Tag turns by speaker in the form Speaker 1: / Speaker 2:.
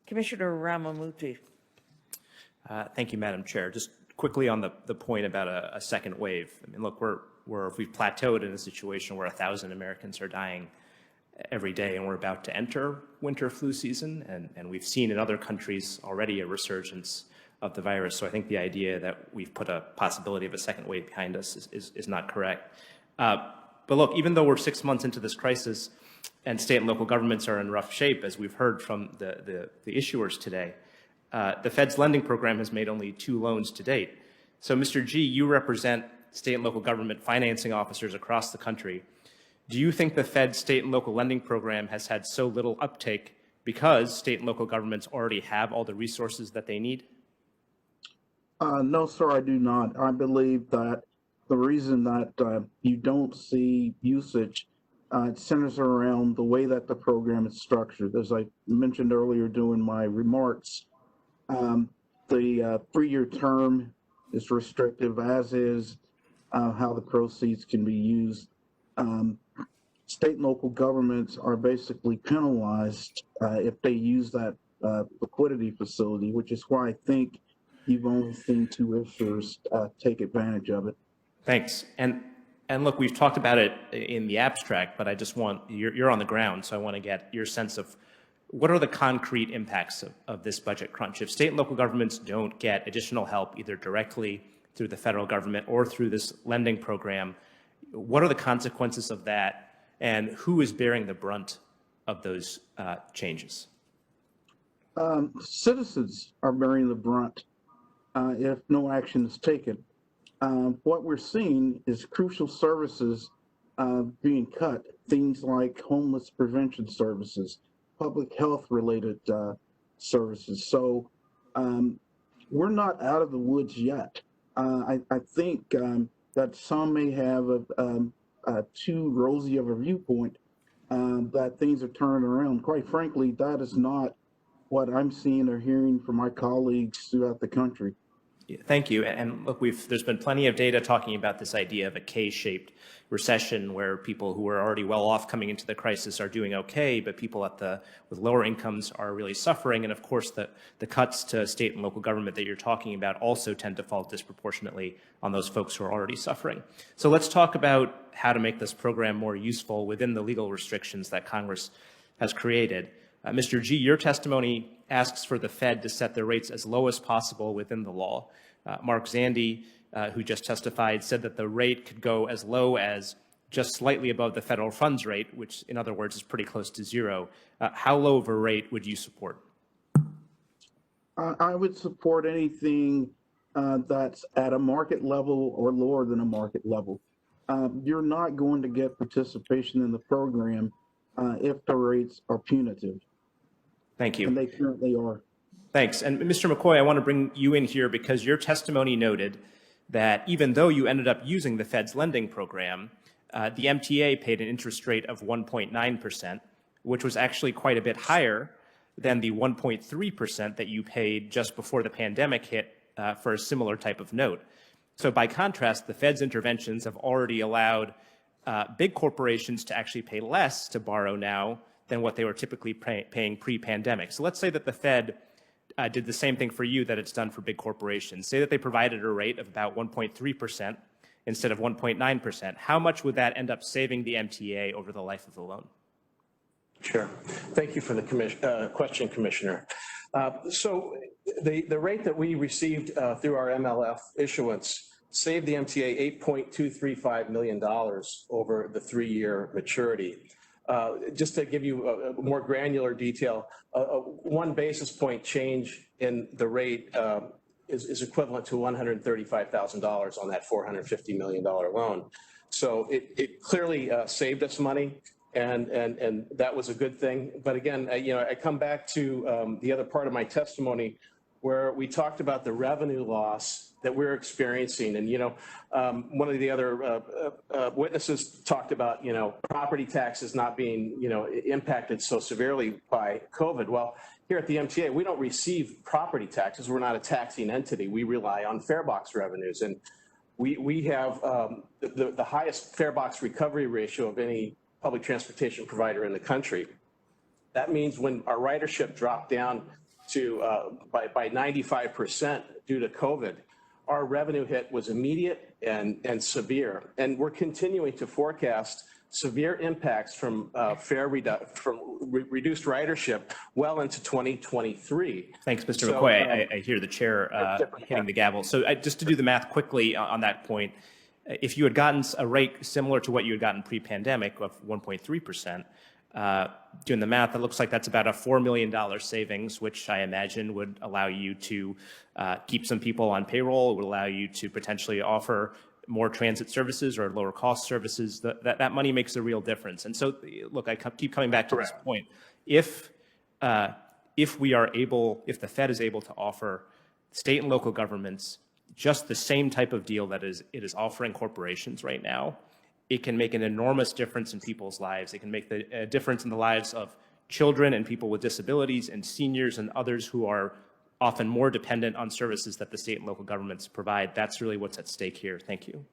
Speaker 1: Commissioner Ramamuti.
Speaker 2: Thank you, Madam Chair. Just quickly on the point about a second wave. I mean, look, we've plateaued in a situation where 1,000 Americans are dying every day, and we're about to enter winter flu season, and we've seen in other countries already a resurgence of the virus. So I think the idea that we've put a possibility of a second wave behind us is not correct. But look, even though we're 6 months into this crisis and state and local governments are in rough shape, as we've heard from the issuers today, the Fed's lending program has made only 2 loans to date. So, Mr. G, you represent state and local government financing officers across the country. Do you think the Fed's state and local lending program has had so little uptake because state and local governments already have all the resources that they need?
Speaker 3: No, sir, I do not. I believe that the reason that you don't see usage centers around the way that the program is structured. As I mentioned earlier during my remarks, the 3-year term is restrictive, as is how the proceeds can be used. State and local governments are basically penalized if they use that liquidity facility, which is why I think you've only seen 2 issuers take advantage of it.
Speaker 2: Thanks. And look, we've talked about it in the abstract, but I just want, you're on the ground, so I want to get your sense of what are the concrete impacts of this budget crunch? If state and local governments don't get additional help, either directly through the federal government or through this lending program, what are the consequences of that? And who is bearing the brunt of those changes?
Speaker 3: Citizens are bearing the brunt if no action is taken. What we're seeing is crucial services being cut, things like homeless prevention services, public health related services. So we're not out of the woods yet. I think that some may have too rosy of a viewpoint that things are turning around. Quite frankly, that is not what I'm seeing or hearing from my colleagues throughout the country.
Speaker 2: Thank you. And look, there's been plenty of data talking about this idea of a K-shaped recession, where people who are already well off coming into the crisis are doing okay, but people with lower incomes are really suffering. And of course, the cuts to state and local government that you're talking about also tend to fall disproportionately on those folks who are already suffering. So let's talk about how to make this program more useful within the legal restrictions that Congress has created. Mr. G, your testimony asks for the Fed to set their rates as low as possible within the law. Mark Zandi, who just testified, said that the rate could go as low as just slightly above the federal funds rate, which in other words is pretty close to 0. How low of a rate would you support?
Speaker 3: I would support anything that's at a market level or lower than a market level. You're not going to get participation in the program if the rates are punitive.
Speaker 2: Thank you.
Speaker 3: And they currently are.
Speaker 2: Thanks. And Mr. McCoy, I want to bring you in here because your testimony noted that even though you ended up using the Fed's lending program, the MTA paid an interest rate of 1.9%, which was actually quite a bit higher than the 1.3% that you paid just before the pandemic hit for a similar type of note. So by contrast, the Fed's interventions have already allowed big corporations to actually pay less to borrow now than what they were typically paying pre-pandemic. So let's say that the Fed did the same thing for you that it's done for big corporations. Say that they provided a rate of about 1.3% instead of 1.9%. How much would that end up saving the MTA over the life of the loan?
Speaker 4: Sure. Thank you for the question, Commissioner. So the rate that we received through our MLF issuance saved the MTA $8.235 million over the 3-year maturity. Just to give you a more granular detail, 1 basis point change in the rate is equivalent to $135,000 on that $450 million loan. So it clearly saved us money, and that was a good thing. But again, I come back to the other part of my testimony where we talked about the revenue loss that we're experiencing. And, one of the other witnesses talked about, property taxes not being, impacted so severely by COVID. Well, here at the MTA, we don't receive property taxes. We're not a taxing entity. We rely on fare box revenues. And we have the highest fare box recovery ratio of any public transportation provider in the country. That means when our ridership dropped down by 95% due to COVID, our revenue hit was immediate and severe. And we're continuing to forecast severe impacts from reduced ridership well into 2023.
Speaker 2: Thanks, Mr.
Speaker 4: So,
Speaker 2: McCoy. I hear the chair hitting the gavel. So just to do the math quickly on that point, if you had gotten a rate similar to what you had gotten pre-pandemic of 1.3%, doing the math, it looks like that's about a $4 million savings, which I imagine would allow you to keep some people on payroll. It would allow you to potentially offer more transit services or lower cost services. That money makes a real difference. And so, look, I keep coming back to this point. If we are able, if the Fed is able to offer state and local governments just the same type of deal that it is offering corporations right now, it can make an enormous difference in people's lives. It can make a difference in the lives of children and people with disabilities and seniors and others who are often more dependent on services that the state and local governments provide. That's really what's at stake here. Thank you.